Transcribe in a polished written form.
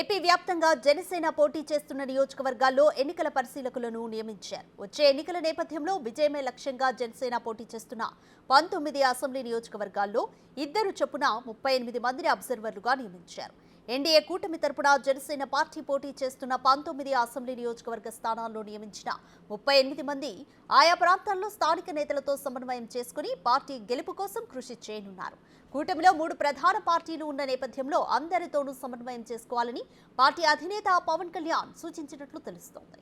AP వ్యాప్తంగా జనసేన పోటీ చేస్తున్న నియోజకవర్గాల్లో ఎన్నికల పరిశీలకులను నియమించారు. వచ్చే ఎన్నికల నేపథ్యంలో విజయమే లక్ష్యంగా జనసేన పోటీ చేస్తున్న 19 అసెంబ్లీ నియోజకవర్గాల్లో ఇద్దరు చొప్పున 38 మందిని అబ్జర్వర్లుగా నియమించారు. ఎన్డీఏ కూటమి తరపున జనసేన పార్టీ పోటీ చేస్తున్న 19 అసెంబ్లీ నియోజకవర్గ స్థానాల్లో నియమించిన 38 మంది ఆయా ప్రాంతాల్లో స్థానిక నేతలతో సమన్వయం చేసుకుని పార్టీ గెలుపు కోసం కృషి చేయనున్నారు. కూటమిలో 3 ప్రధాన పార్టీలు ఉన్న నేపథ్యంలో అందరితోనూ సమన్వయం చేసుకోవాలని పార్టీ అధినేత పవన్ కళ్యాణ్ సూచించినట్లు తెలుస్తోంది.